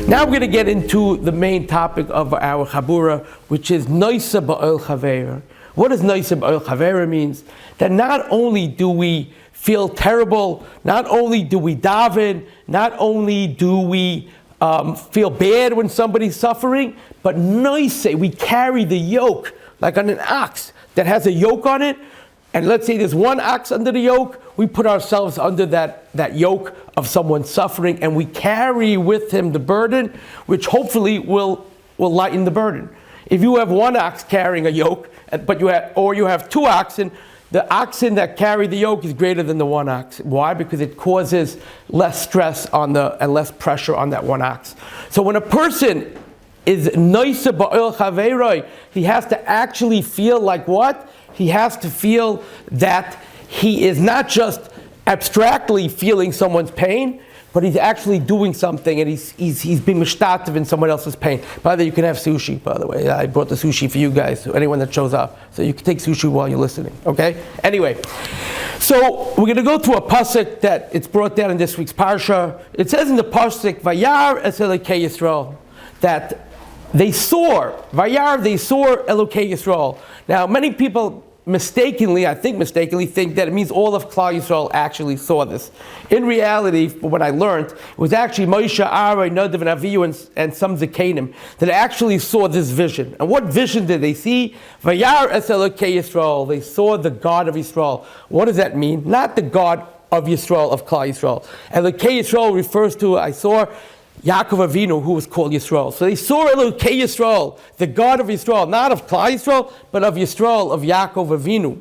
Now we're going to get into the main topic of our Chabura, which is Noisa Ba'ol Chaveira. What does Noisa Ba'ol Chaveira means? That not only do we feel terrible, not only do we daven, not only do we feel bad when somebody's suffering, but Noisa, we carry the yoke, like on an ox that has a yoke on it. And let's say there's one ox under the yoke, we put ourselves under that yoke of someone suffering, and we carry with him the burden, which hopefully will lighten the burden. If you have one ox carrying a yoke, but you have two oxen, the oxen that carry the yoke is greater than the one ox. Why? Because it causes less stress and less pressure on that one ox. So when a person is noisa ba'ol chaveiroi, he has to actually feel like what? He has to feel that he is not just abstractly feeling someone's pain, but he's actually doing something, and he's being mishtatev in someone else's pain. By the way, you can have sushi, by the way. I brought the sushi for you guys, anyone that shows up. So you can take sushi while you're listening, okay? Anyway, so we're going to go through a pasuk that it's brought down in this week's parsha. It says in the pasuk, Vayar es Elokei Yisrael, that they saw Elokei Yisrael. Now, many people mistakenly think that it means all of Klal Yisrael actually saw this. In reality, what I learned, it was actually Moshe, Aaron, Nadav, and Avihu, and some Zekanim that actually saw this vision. And what vision did they see? Vayar es Elokei Yisrael. They saw the God of Yisrael. What does that mean? Not the God of Yisrael, of Klal Yisrael. Elokei Yisrael refers to, I saw Yaakov Avinu, who was called Yisrael. So they saw Elokei Yisrael, the God of Yisrael, not of Klal Yisrael, but of Yisrael, of Yaakov Avinu.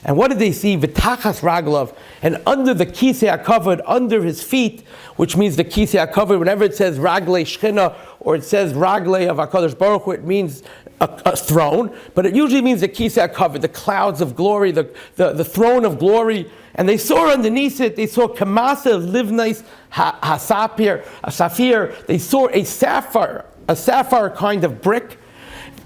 And what did they see? V'tachas raglav, and under the kisei HaKavod, under his feet, which means the kisei HaKavod, whenever it says raglei shchina, or it says raglei of HaKadosh Baruch Hu, it means a throne, but it usually means the kisei HaKavod, the clouds of glory, the throne of glory. And they saw underneath it, they saw kamasa livnais hasafir. They saw a sapphire kind of brick.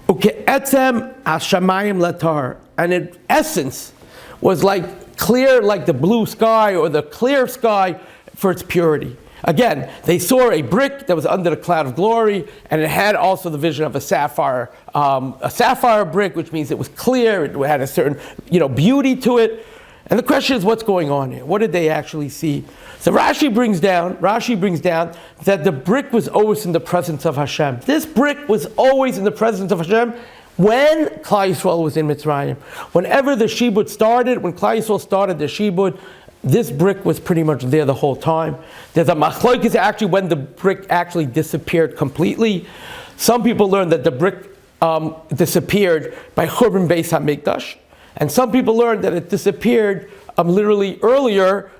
Uke'etzem hashamayim latar, and in essence was like clear, like the blue sky or the clear sky for its purity. Again, they saw a brick that was under the cloud of glory, and it had also the vision of a sapphire brick, which means it was clear, it had a certain beauty to it. And the question is, what's going on here? What did they actually see? So Rashi brings down that the brick was always in the presence of Hashem. This brick was always in the presence of Hashem when Klal Yisrael was in Mitzrayim. Whenever the Shibud started, when Klal Yisrael started the Shibud, this brick was pretty much there the whole time. There's a machlokes actually when the brick actually disappeared completely. Some people learn that the brick disappeared by Churban Beis HaMikdash. And some people learned that it disappeared literally earlier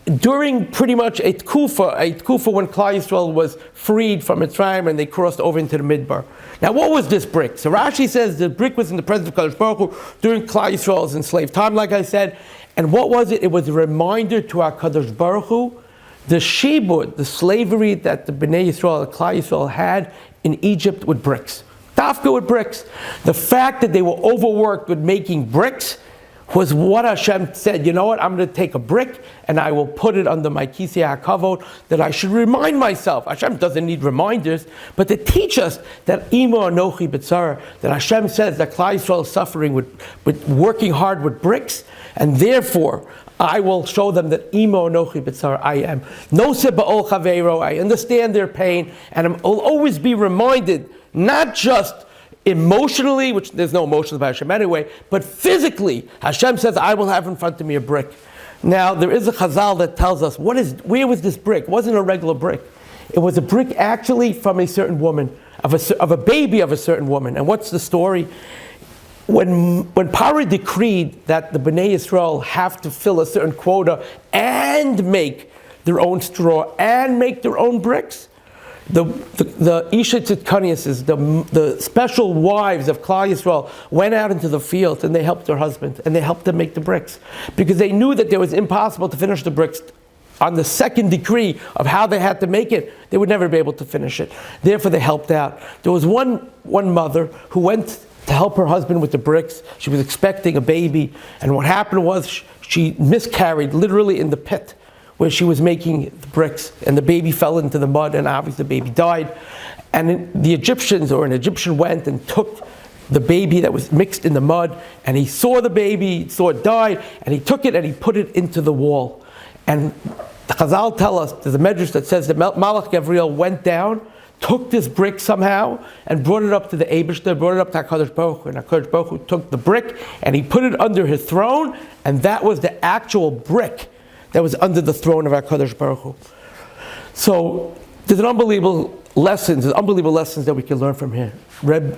during pretty much a tkufa when Klal Yisrael was freed from Mitzrayim and they crossed over into the Midbar. Now, what was this brick? So Rashi says the brick was in the presence of Kadosh Baruch Hu during Klal Yisrael's enslaved time, like I said. And what was it? It was a reminder to our Kadosh Baruch Hu, the shibud, the slavery that the Bnei Yisrael, Klal Yisrael had in Egypt with bricks. Dafka with bricks. The fact that they were overworked with making bricks was what Hashem said, you know what, I'm going to take a brick and I will put it under my kisei HaKavod, that I should remind myself. Hashem doesn't need reminders, but to teach us that Imo Anochi B'tzara, that Hashem says that Klal Yisrael is suffering with working hard with bricks, and therefore I will show them that Imo Anochi B'tzara, I am. Noseh Ba'ol Chaveiro, I understand their pain, and I'll always be reminded, not just emotionally, which there's no emotions about Hashem anyway, but physically, Hashem says, I will have in front of me a brick. Now, there is a Chazal that tells us, where was this brick? It wasn't a regular brick. It was a brick actually from a certain woman, of a baby of a certain woman. And what's the story? When Paro decreed that the Bnei Yisrael have to fill a certain quota and make their own straw and make their own bricks, the Isha Tzidkaniases, the special wives of Klal Yisrael, went out into the fields and they helped their husbands and they helped them make the bricks, because they knew that it was impossible to finish the bricks on the second decree of how they had to make it. They would never be able to finish it. Therefore, they helped out. There was one mother who went to help her husband with the bricks. She was expecting a baby, and what happened was she miscarried literally in the pit where she was making the bricks, and the baby fell into the mud, and obviously the baby died. And the Egyptians, or an Egyptian, went and took the baby that was mixed in the mud, and he saw the baby, saw it die, and he took it and he put it into the wall. And the Chazal tell us, there's a medrash that says that Malach Gabriel went down, took this brick somehow, and brought it up to the Eibishter, brought it up to HaKadosh Baruch Hu, and HaKadosh Baruch Hu took the brick, and he put it under his throne, and that was the actual brick that was under the throne of HaKadosh Baruch Hu. So, there's unbelievable lessons that we can learn from here. Rabbi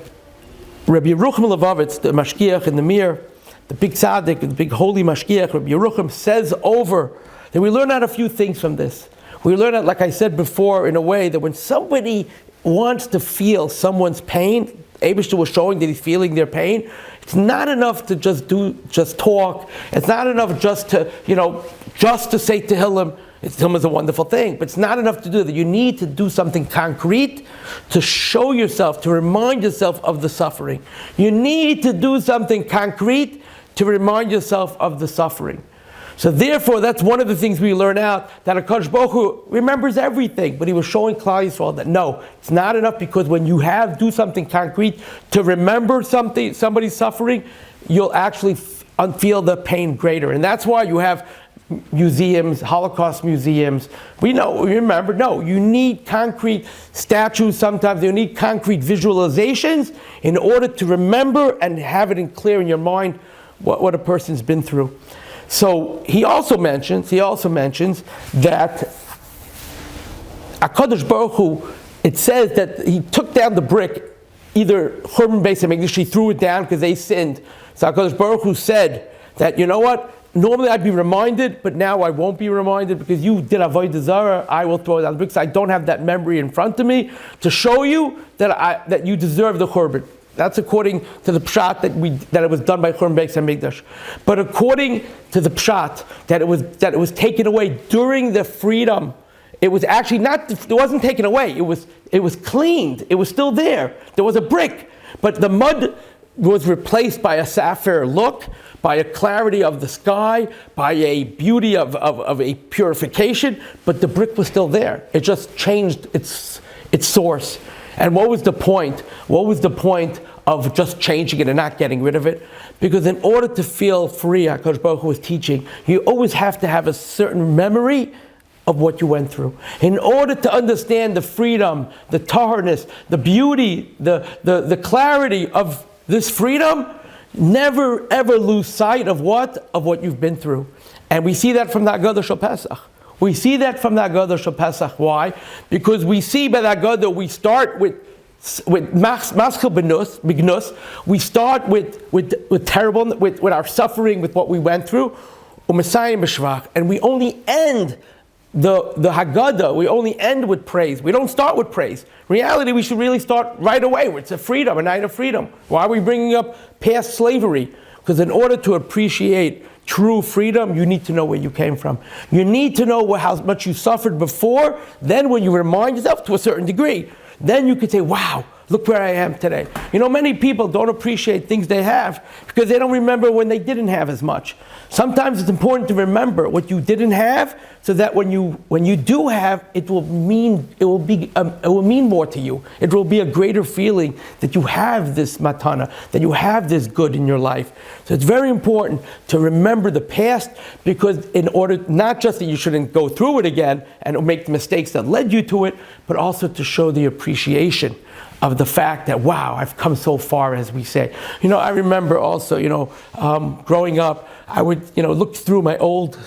Avrohom Walkin, the Mashgiach in the Mir, the big tzaddik, the big holy Mashgiach, Rabbi Avrohom says over that we learn out a few things from this. We learn it, like I said before, in a way that when somebody wants to feel someone's pain, Eibishter was showing that he's feeling their pain. It's not enough to just talk. It's not enough just to say Tehillim. Tehillim is a wonderful thing, but it's not enough to do that. You need to do something concrete to show yourself, to remind yourself of the suffering. You need to do something concrete to remind yourself of the suffering. So therefore, that's one of the things we learn out, that HaKadosh Baruch Hu remembers everything, but he was showing Klal Yisrael that no, it's not enough, because when you do something concrete to remember somebody's suffering, you'll actually feel the pain greater. And that's why you have museums, Holocaust museums. You need concrete statues sometimes, you need concrete visualizations in order to remember and have it clear in your mind what a person's been through. So he also mentions that HaKadosh Baruch Hu, it says that he took down the brick, either Churban Beis HaMikdash, he threw it down because they sinned. So HaKadosh Baruch Hu said that, you know what, normally I'd be reminded, but now I won't be reminded, because you did Avodah Zarah, I will throw it down the bricks. I don't have that memory in front of me to show you that you deserve the Churban. That's according to the pshat that it was done by Churban Beis HaMikdash. But according to the pshat that it was taken away during the freedom, it was actually it wasn't taken away. It was cleaned. It was still there. There was a brick, but the mud was replaced by a sapphire look, by a clarity of the sky, by a beauty of a purification. But the brick was still there. It just changed its source. And what was the point? What was the point of just changing it and not getting rid of it? Because in order to feel free, HaKadosh Baruch Hu was teaching, you always have to have a certain memory of what you went through. In order to understand the freedom, the taharness, the beauty, the clarity of this freedom, never ever lose sight of what you've been through. And we see that from the Haggadah Shel Pesach. We see that from the Haggadah Shel Pesach. Why? Because we see by the Haggadah, we start with Maschil Bignus. We start with terrible, with our suffering, with what we went through, and we only end the Haggadah, we only end with praise. We don't start with praise. In reality, we should really start right away. It's a freedom, a night of freedom. Why are we bringing up past slavery? Because in order to appreciate true freedom, you need to know where you came from. You need to know how much you suffered before. Then when you remind yourself to a certain degree, then you could say, wow, look where I am today. Many people don't appreciate things they have because they don't remember when they didn't have as much. Sometimes it's important to remember what you didn't have, so that when you do have, it will mean more to you. It will be a greater feeling that you have this matana, that you have this good in your life. So it's very important to remember the past, because in order, not just that you shouldn't go through it again and make the mistakes that led you to it, but also to show the appreciation of the fact that, wow, I've come so far, as we say. I remember also, growing up, I would, look through my old,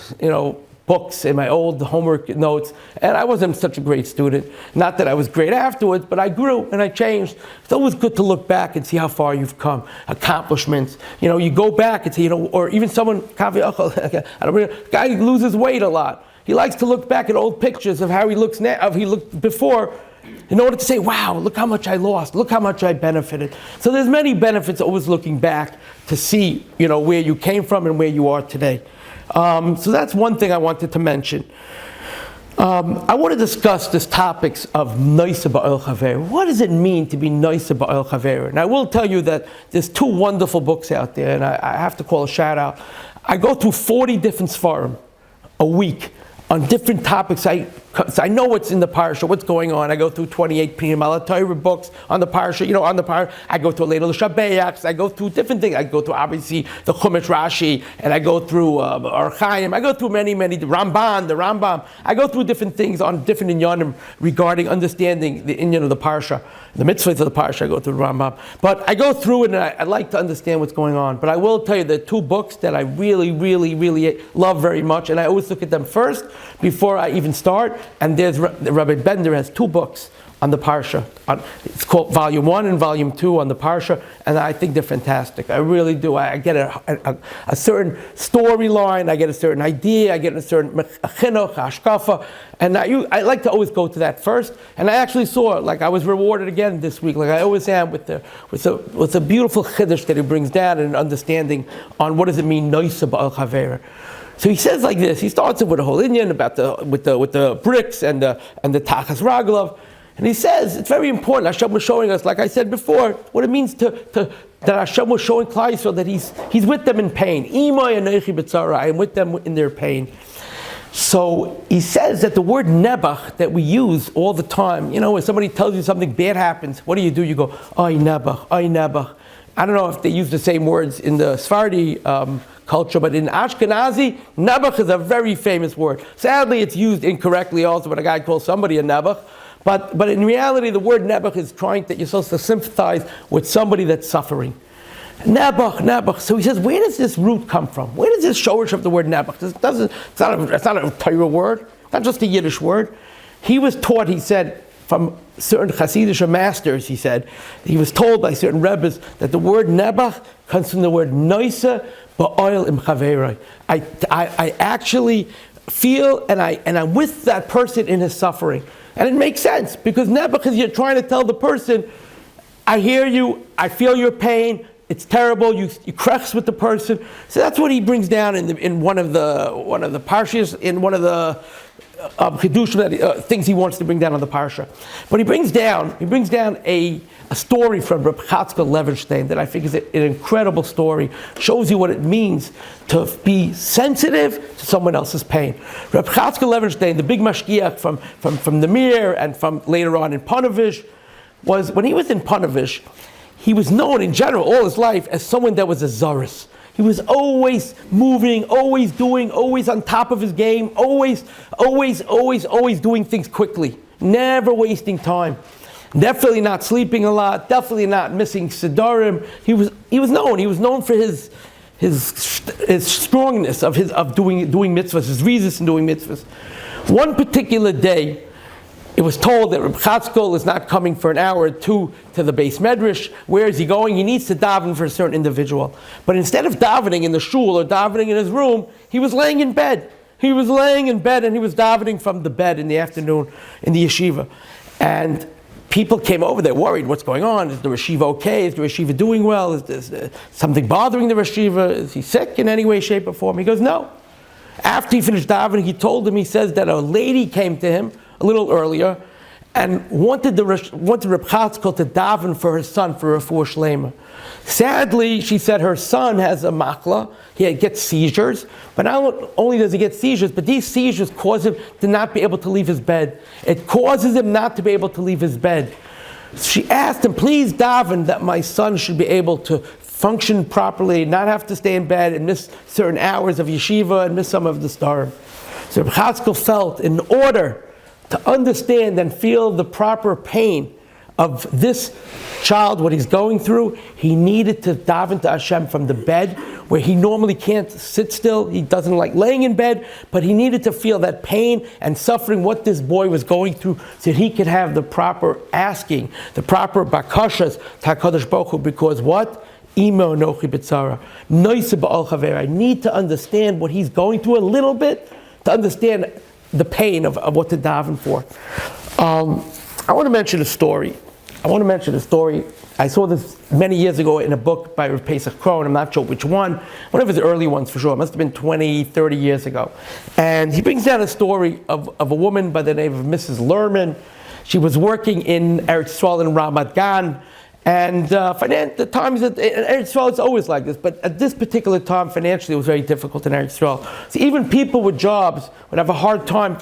books and my old homework notes, and I wasn't such a great student. Not that I was great afterwards, but I grew and I changed. It's always good to look back and see how far you've come. Accomplishments. You go back and see, or even someone, guy loses weight a lot. He likes to look back at old pictures of how he looks now, of he looked before, in order to say, wow, look how much I lost, look how much I benefited. So there's many benefits always looking back to see, where you came from and where you are today. So that's one thing I wanted to mention. I want to discuss this topics of Noisa Ba'al Chaver. What does it mean to be Noisa Ba'al Chaver? And I will tell you that there's two wonderful books out there, and I have to call a shout out. I go through 40 different Sfarim a week on different topics. I know what's in the Parsha, what's going on. I go through 28 Pneumal Torah books on the Parsha, on the Parsha. I go through Leil Shabeach. I go through different things. I go through, obviously, the Chumash Rashi, and I go through Or Chaim. I go through many, the Rambam. I go through different things on different inyanim regarding understanding the inyan of the Parsha, the mitzvahs of the Parsha. I go through the Rambam. But I go through it, and I like to understand what's going on. But I will tell you, there are two books that I really, really, really love very much, and I always look at them first before I even start. And there's Rabbi Bender has two books on the Parsha. It's called Volume 1 and Volume 2 on the Parsha, and I think they're fantastic. I really do. I get a certain storyline, I get a certain idea, I get a certain chinuch, hashkafa, and I like to always go to that first. And I actually saw, like, I was rewarded again this week, like I always am, with the beautiful chiddush that he brings down and an understanding on what does it mean, noisa ba'al chavera. So he says like this. He starts it with a whole inyan about with the bricks and the tachas raglav, and he says it's very important. Hashem was showing us, like I said before, what it means that Hashem was showing Klal Yisrael that He's with them in pain. Imay anechi b'tzara, I am with them in their pain. So he says that the word nebach that we use all the time, when somebody tells you something bad happens, what do? You go, ay nebach, ay nebach. I don't know if they use the same words in the Sephardi culture, but in Ashkenazi, Nebuch is a very famous word. Sadly, it's used incorrectly also when a guy calls somebody a Nebuch. But in reality, the word Nebuch is trying that you're supposed to sympathize with somebody that's suffering. Nebuch. So he says, where does this root come from? Where does this shorish of the word Nebuch? It's not a Torah word, not just a Yiddish word. He was taught, he said, from certain Hasidic masters, he said, he was told by certain rebbes that the word Nebuch comes from the word noisa ba'oil im chaveroi. I actually feel and I'm with that person in his suffering. And it makes sense, because Nebuch is, you're trying to tell the person, I hear you, I feel your pain, it's terrible, you cracks with the person. So that's what he brings down in one of the parshas, in one of the chidushim things he wants to bring down on the parsha. But he brings down a story from Reb Chatzkel Levenstein that I think is an incredible story. Shows you what it means to be sensitive to someone else's pain. Reb Chatzkel Levenstein, the big mashgiach from the Mir and from later on in Ponevezh, was when he was in Ponevezh, he was known in general all his life as someone that was a zaris. He was always moving, always doing, always on top of his game, always doing things quickly, never wasting time. Definitely not sleeping a lot, definitely not missing Siddharim. He was known for his strongness of doing mitzvahs, his reasons in doing mitzvahs. One particular day, it was told that Reb Chatzkel is not coming for an hour or two to the Beis Medrash. Where is he going? He needs to daven for a certain individual. But instead of davening in the shul or davening in his room, he was laying in bed. He was laying in bed and he was davening from the bed in the afternoon in the yeshiva. And people came over, they're worried, what's going on? Is the yeshiva okay? Is the yeshiva doing well? Is there something bothering the yeshiva? Is he sick in any way, shape, or form? He goes, no. After he finished davening, he says that a lady came to him a little earlier and wanted Reb Chatzkel to daven for her son for refuah shlema. Sadly, she said her son has a makla. He gets seizures, but not only does he get seizures, but these seizures cause him to not be able to leave his bed. It causes him not to be able to leave his bed. She asked him, please daven that my son should be able to function properly, not have to stay in bed and miss certain hours of yeshiva and miss some of the star. So Reb Chatzkel felt, in order to understand and feel the proper pain of this child, what he's going through, he needed to daven to Hashem from the bed, where he normally can't sit still. He doesn't like laying in bed, but he needed to feel that pain and suffering, what this boy was going through, so he could have the proper asking, the proper bakashas to HaKadosh Baruch Hu, because what? Imo nochi b'tzara, noisa ba'al chaver. I need to understand what he's going through a little bit, to understand the pain of what to daven for. I want to mention a story. I saw this many years ago in a book by Rav Pesach Krohn. I'm not sure which one of his early ones for sure. It must have been 20, 30 years ago. And he brings down a story of a woman by the name of Mrs. Lerman. She was working in Eretz Yisrael in Ramat Gan, And the times in Eretz Yisrael, it's always like this, but at this particular time, financially, it was very difficult in Eretz Yisrael. So even people with jobs would have a hard time,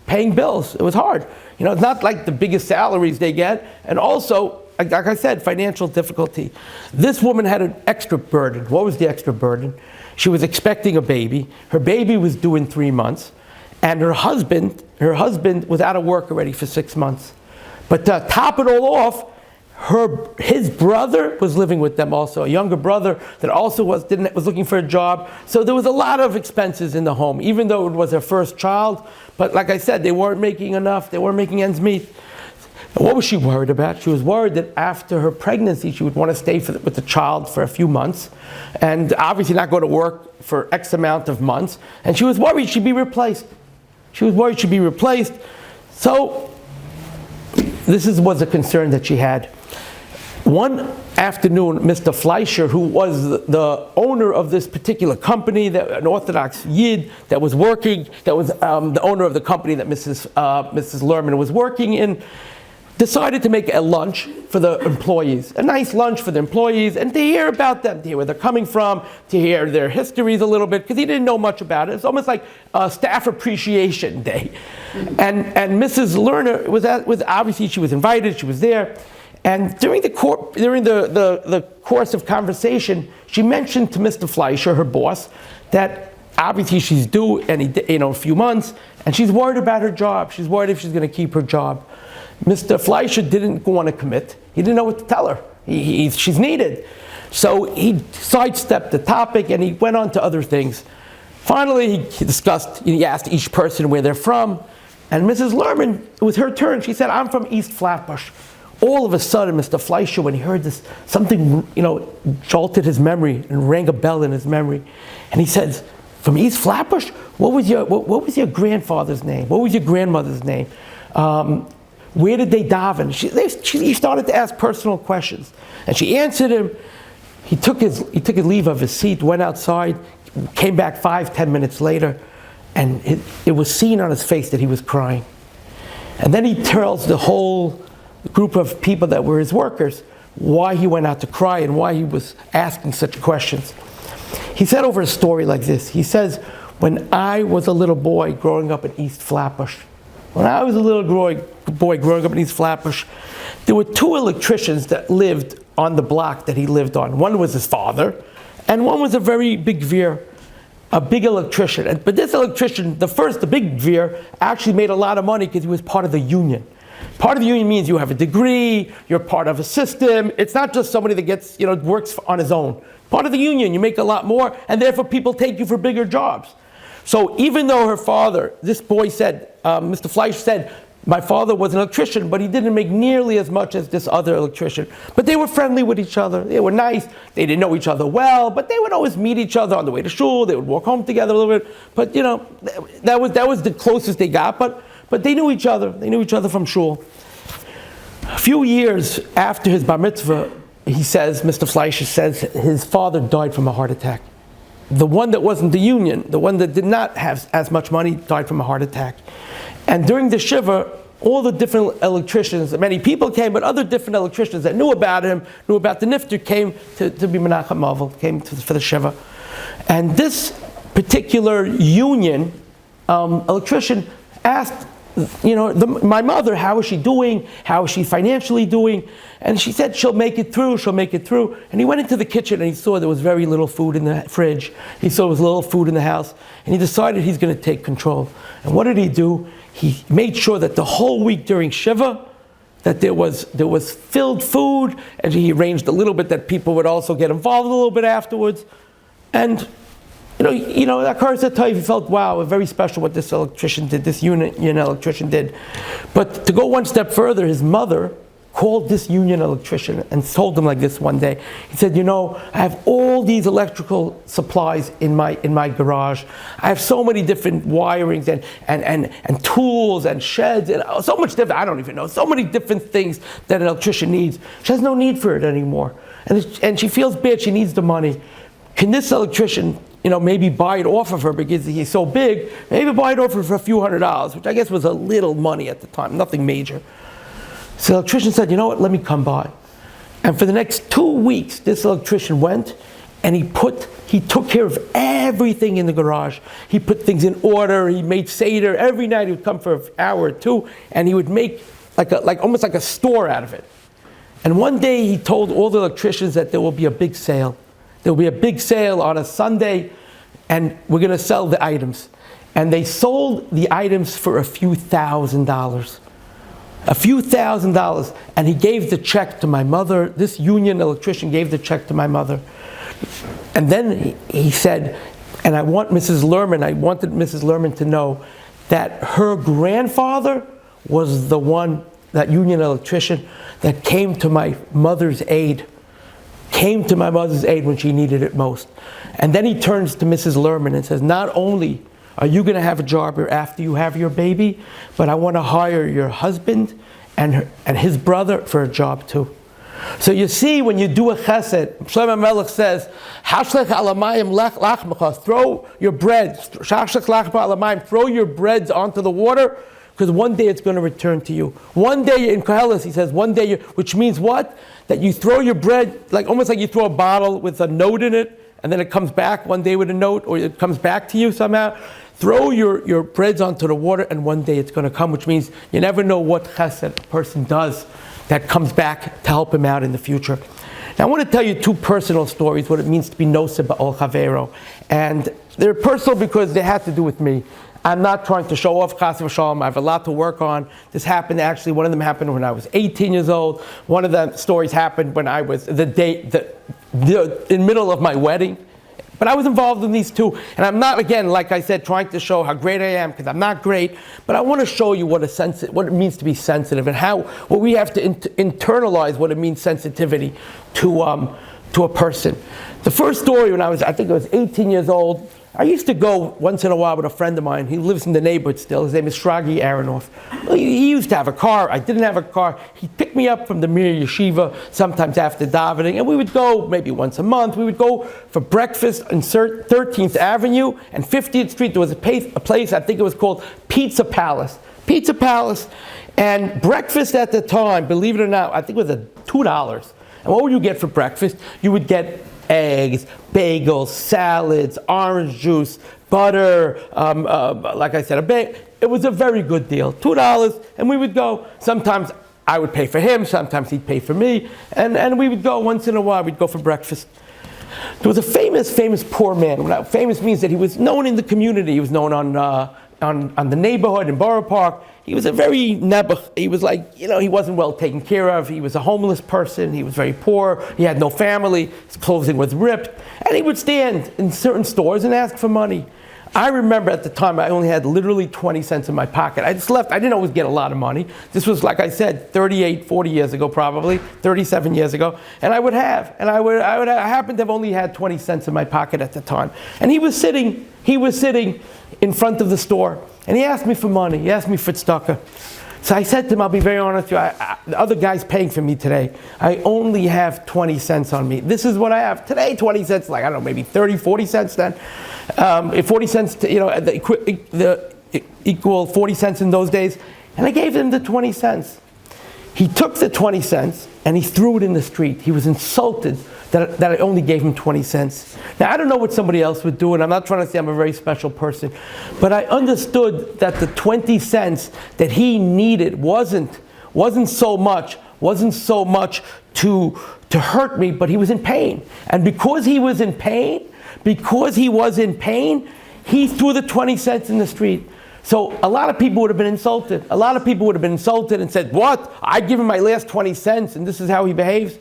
paying bills. It was hard. It's not like the biggest salaries they get, and also, like I said, financial difficulty. This woman had an extra burden. What was the extra burden? She was expecting a baby. Her baby was due in 3 months, and her husband was out of work already for 6 months. But to top it all off, his brother was living with them also, a younger brother that also was looking for a job. So there was a lot of expenses in the home, even though it was her first child. But like I said, they weren't making enough. They weren't making ends meet. And what was she worried about? She was worried that after her pregnancy, she would want to stay with the child for a few months, and obviously not go to work for X amount of months. And she was worried she'd be replaced. So this was a concern that she had. One afternoon, Mr. Fleischer, who was the owner of this particular company, an Orthodox Yid that was working, that was the owner of the company that Mrs. Lerman was working in, decided to make a lunch for the employees, a nice lunch for the employees, and to hear about them, to hear where they're coming from, to hear their histories a little bit, because he didn't know much about it. It's almost like a staff appreciation day. And Mrs. Lerner was obviously, she was invited, she was there. And during the course of conversation, she mentioned to Mr. Fleischer, her boss, that obviously she's due in a few months, and she's worried about her job. She's worried if she's going to keep her job. Mr. Fleischer didn't want to commit. He didn't know what to tell her. She's needed. So he sidestepped the topic and he went on to other things. Finally, he asked each person where they're from. And Mrs. Lerman, it was her turn. She said, "I'm from East Flatbush." All of a sudden, Mr. Fleischer, when he heard this, something, jolted his memory and rang a bell in his memory. And he said, "From East Flatbush? What was your grandfather's name? What was your grandmother's name? Where did they daven?" He started to ask personal questions. And she answered him. He took his leave of his seat, went outside, came back 5-10 minutes later, and it was seen on his face that he was crying. And then he tells the whole group of people that were his workers why he went out to cry and why he was asking such questions. He said over a story like this. He says, "When I was a little boy growing up in East Flatbush, there were 2 electricians that lived on the block that he lived on. One was his father, and one was a very big veer, a big electrician. But this electrician, the big veer, actually made a lot of money because he was part of the union. Part of the union means you have a degree, you're part of a system. It's not just somebody that works on his own. Part of the union, you make a lot more, and therefore people take you for bigger jobs. So even though her father, this boy said, Mr. Fleischer said, my father was an electrician, but he didn't make nearly as much as this other electrician. But they were friendly with each other. They were nice. They didn't know each other well, but they would always meet each other on the way to shul. They would walk home together a little bit. But that was the closest they got. But they knew each other. They knew each other from shul. A few years after his bar mitzvah, Mr. Fleischer says, his father died from a heart attack. The one that wasn't the union, the one that did not have as much money, died from a heart attack. And during the shiva, all the different electricians, many people came, but other different electricians that knew about him, knew about the nifter, came to be Menachem Mavel, for the shiva. And this particular union electrician asked, my mother, how is she doing? How is she financially doing? And she said, she'll make it through. And he went into the kitchen and he saw there was very little food in the fridge. He saw there was little food in the house. And he decided he's going to take control. And what did he do? He made sure that the whole week during Shiva, that there was filled food, and he arranged a little bit that people would also get involved a little bit afterwards. And that Karsa Taiv, he felt, wow, very special what this electrician did, this union electrician did. But to go one step further, his mother called this union electrician and told him like this one day. He said, I have all these electrical supplies in my garage. I have so many different wirings and tools and sheds and so much different, I don't even know, so many different things that an electrician needs. She has no need for it anymore. And she feels bad, she needs the money. Can this electrician maybe buy it off of her because he's so big, maybe buy it off her for a few $100s, which I guess was a little money at the time, nothing major. So the electrician said, you know what, let me come by. And for the next 2 weeks, this electrician went and he took care of everything in the garage. He put things in order, he made Seder. Every night he would come for an hour or two and he would make almost like a store out of it. And one day he told all the electricians that there will be a big sale. There will be a big sale on a Sunday and we're going to sell the items. And they sold the items for a few $1,000s. A few $1,000s. And he gave the check to my mother. This union electrician gave the check to my mother. And then he said, and I wanted Mrs. Lerman to know that her grandfather was the one, that union electrician, that came to my mother's aid. Came to my mother's aid when she needed it most. And then he turns to Mrs. Lerman and says, not only are you going to have a job here after you have your baby, but I want to hire your husband and his brother for a job too. So you see, when you do a chesed, Shlomo Melech says, "Hashlech alamayim lech lachmecha." Throw your breads, throw your breads onto the water, because one day it's going to return to you. One day in Koheles, he says, one day, which means what? That you throw your bread, almost like you throw a bottle with a note in it, and then it comes back one day with a note, or it comes back to you somehow. Throw your breads onto the water, and one day it's going to come, which means you never know what chesed a person does that comes back to help him out in the future. Now I want to tell you two personal stories, what it means to be noseh ba'ol chavero. And they're personal because they have to do with me. I'm not trying to show off, chas v'shalom. I have a lot to work on. This happened, actually, one of them happened when I was 18 years old. One of the stories happened when I was in middle of my wedding. But I was involved in these two. And I'm not, again, like I said, trying to show how great I am, because I'm not great. But I want to show you what it means to be sensitive, and what we have to internalize what it means, sensitivity to a person. The first story, when I think I was 18 years old, I used to go once in a while with a friend of mine. He lives in the neighborhood still. His name is Shragi Aronoff. He used to have a car. I didn't have a car. He'd pick me up from the Mir Yeshiva sometimes after davening, and we would go maybe once a month. We would go for breakfast on 13th Avenue and 50th Street. There was a place, I think it was called Pizza Palace. Pizza Palace. And breakfast at the time, believe it or not, I think it was $2. And what would you get for breakfast? You would get eggs, bagels, salads, orange juice, butter, like I said, it was a very good deal. $2, and we would go. Sometimes I would pay for him, sometimes he'd pay for me, and we would go once in a while, we'd go for breakfast. There was a famous poor man. Famous means that he was known in the community. He was known on the neighborhood in Borough Park. He was a very nebuch. He was he wasn't well taken care of. He was a homeless person. He was very poor. He had no family. His clothing was ripped. And he would stand in certain stores and ask for money. I remember at the time I only had literally 20 cents in my pocket. I just left. I didn't always get a lot of money. This was, like I said, 38, 40 years ago probably, 37 years ago. And I would have. And I happened to have only had 20 cents in my pocket at the time. And he was sitting in front of the store. And he asked me for money. He asked me for tzedakah. So I said to him, I'll be very honest with you, the other guy's paying for me today. I only have 20 cents on me. This is what I have. Today, 20 cents, I don't know, maybe 30, 40 cents then. 40 cents, the equal 40 cents in those days. And I gave him the 20 cents. He took the 20 cents and he threw it in the street. He was insulted that I only gave him 20 cents. Now, I don't know what somebody else would do, and I'm not trying to say I'm a very special person, but I understood that the 20 cents that he needed wasn't so much to hurt me, but he was in pain. And because he was in pain, he threw the 20 cents in the street. So a lot of people would have been insulted. A lot of people would have been insulted and said, what? I give him my last 20 cents and this is how he behaves?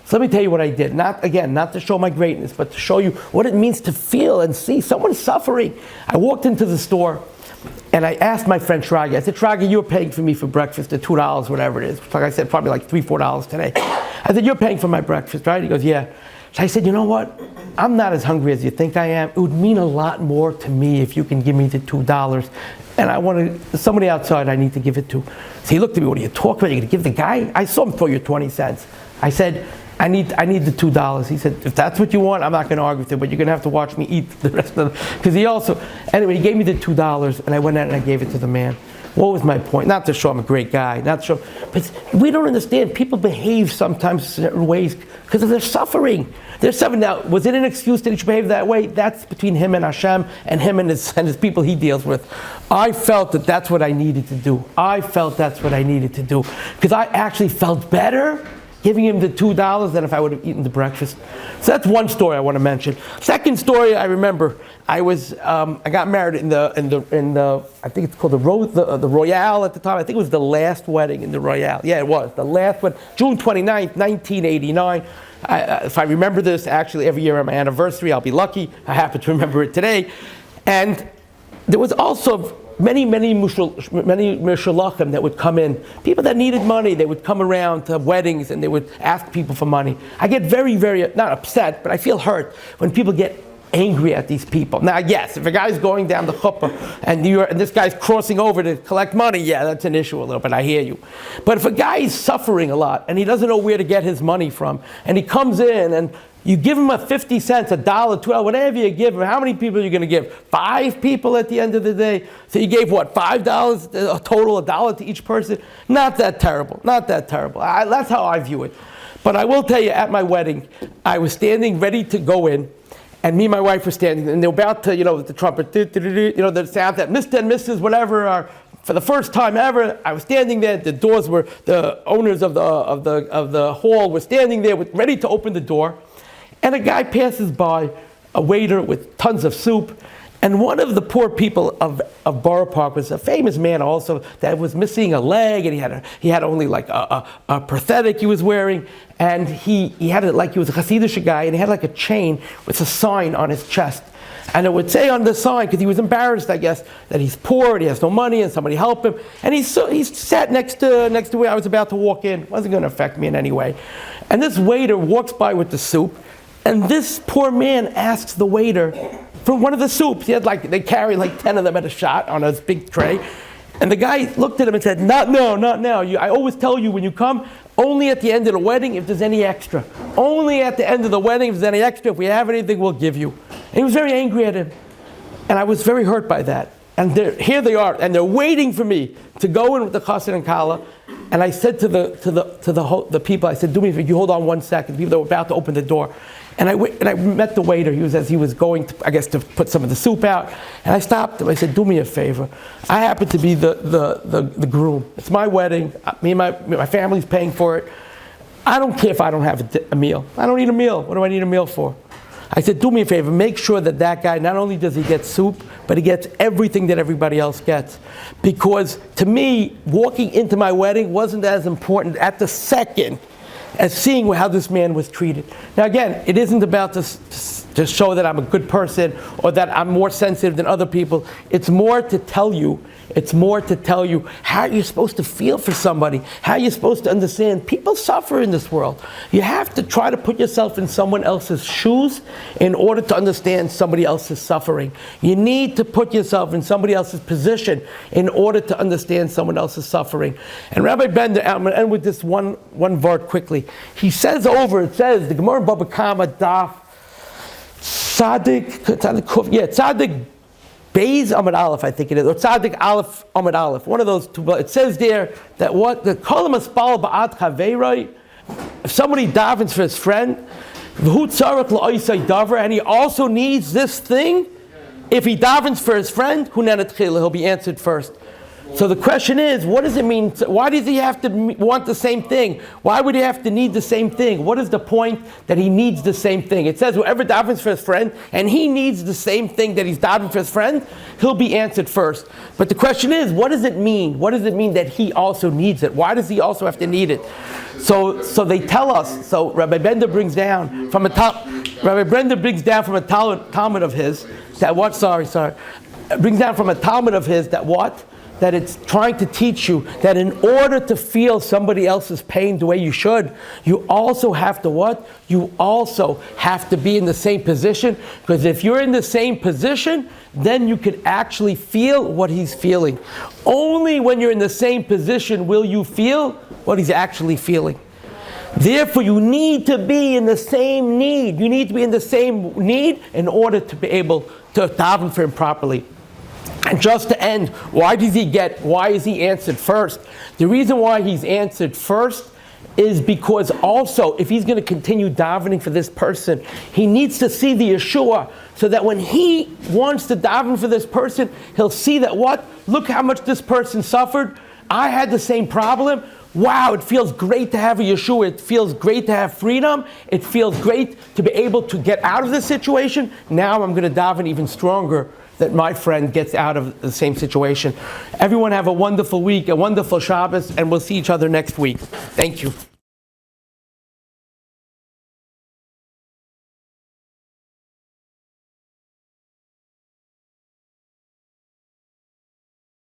So let me tell you what I did. Not to show my greatness, but to show you what it means to feel and see someone suffering. I walked into the store and I asked my friend Shragi, I said, Shragi, you're paying for me for breakfast at $2, whatever it is. Like I said, probably like $3, $4 today. I said, you're paying for my breakfast, right? He goes, yeah. So I said, you know what? I'm not as hungry as you think I am. It would mean a lot more to me if you can give me the $2. And somebody outside I need to give it to. So he looked at me, what are you talking about? You're going to give the guy? I saw him throw you 20 cents. I said, I need the $2. He said, if that's what you want, I'm not going to argue with you, but you're going to have to watch me eat the rest of it. Because he gave me the $2, and I went out and I gave it to the man. What was my point? Not to show I'm a great guy, not to show, but we don't understand. People behave sometimes certain ways because of their suffering. They're suffering. Now, was it an excuse that he should behave that way? That's between him and Hashem and him and his people he deals with. I felt that that's what I needed to do. Because I actually felt better giving him the $2 than if I would have eaten the breakfast. So that's one story I want to mention. Second story I remember, I got married in the I think it's called the Royale at the time. I think it was the last wedding in the Royale. Yeah, it was the last one, June 29th, 1989. If I remember this, actually every year on my anniversary, I'll be lucky. I happen to remember it today. And there was also many mishulachim that would come in. People that needed money, they would come around to weddings and they would ask people for money. I get very, very, not upset, but I feel hurt when people get angry at these people. Now, yes, if a guy's going down the chuppah and this guy's crossing over to collect money, yeah, that's an issue a little bit, I hear you. But if a guy is suffering a lot and he doesn't know where to get his money from, and he comes in and you give him 50 cents, $1, $12, whatever you give him, how many people are you going to give? 5 people at the end of the day? So you gave what, $5, a total, $1 to each person? Not that terrible. That's how I view it. But I will tell you, at my wedding, I was standing ready to go in, and me and my wife were standing, and they were about to, the trumpet, the sound that Mr. and Mrs. whatever are, for the first time ever, I was standing there. The owners of the hall were standing there, ready to open the door. And a guy passes by, a waiter with tons of soup, and one of the poor people of Borough Park was a famous man also that was missing a leg, and he had only like a prosthetic he was wearing, and he had it like he was a Hasidic guy, and he had like a chain with a sign on his chest. And it would say on the sign, because he was embarrassed, I guess, that he's poor and he has no money and somebody help him. And he sat next to where I was about to walk in. It wasn't going to affect me in any way. And this waiter walks by with the soup, and this poor man asks the waiter for one of the soups. They carry like 10 of them at a shot on a big tray. And the guy looked at him and said, not now. I always tell you when you come, only at the end of the wedding if there's any extra. Only at the end of the wedding if there's any extra. If we have anything, we'll give you. And he was very angry at him. And I was very hurt by that. And here they are, and they're waiting for me to go in with the chassid and kala. And I said to the people, I said, do me a favor, you hold on 1 second. People that were about to open the door. And I met the waiter. As he was going to, I guess, to put some of the soup out. And I stopped him. I said, do me a favor. I happen to be the groom. It's my wedding. Me and my family's paying for it. I don't care if I don't have a meal. I don't need a meal. What do I need a meal for? I said, do me a favor, make sure that guy, not only does he get soup, but he gets everything that everybody else gets. Because to me, walking into my wedding wasn't as important at the second as seeing how this man was treated. Now again, it isn't about to show that I'm a good person or that I'm more sensitive than other people. It's more to tell you how you're supposed to feel for somebody, how you're supposed to understand. People suffer in this world. You have to try to put yourself in someone else's shoes in order to understand somebody else's suffering. You need to put yourself in somebody else's position in order to understand someone else's suffering. And Rabbi Bender, I'm going to end with this one word quickly. He says the Gemara in Baba Kama Daf Tzaddik Beis Amud Aleph, I think it is, or Tzaddik Aleph Amud Aleph. One of those two. It says there that the Kol Maspal Ba'at Chaveiroi, if somebody davens for his friend, V'hu tzarech la'osei davar, and he also needs this thing, if he davens for his friend, he'll be answered first. So the question is, what does it mean? Why does he have to want the same thing? Why would he have to need the same thing? What is the point that he needs the same thing? It says whoever davens for his friend, and he needs the same thing that he's davening for his friend, he'll be answered first. But the question is, what does it mean? What does it mean that he also needs it? Why does he also have to need it? So they tell us. So Rabbi Bender brings down from a Talmud of his that what? Brings down from a Talmud of his that what? That it's trying to teach you that in order to feel somebody else's pain the way you should, you also have to what? You also have to be in the same position. Because if you're in the same position, then you can actually feel what he's feeling. Only when you're in the same position will you feel what he's actually feeling. Therefore, you need to be in the same need. You need to be in the same need in order to be able to daven for him properly. just to end, why is he answered first? The reason why he's answered first is because also, if he's going to continue davening for this person, he needs to see the Yeshua, so that when he wants to daven for this person, he'll see that look how much this person suffered. I had the same problem. Wow, it feels great to have a Yeshua. It feels great to have freedom. It feels great to be able to get out of this situation. Now I'm going to daven even stronger that my friend gets out of the same situation. Everyone have a wonderful week, a wonderful Shabbos, and we'll see each other next week. Thank you.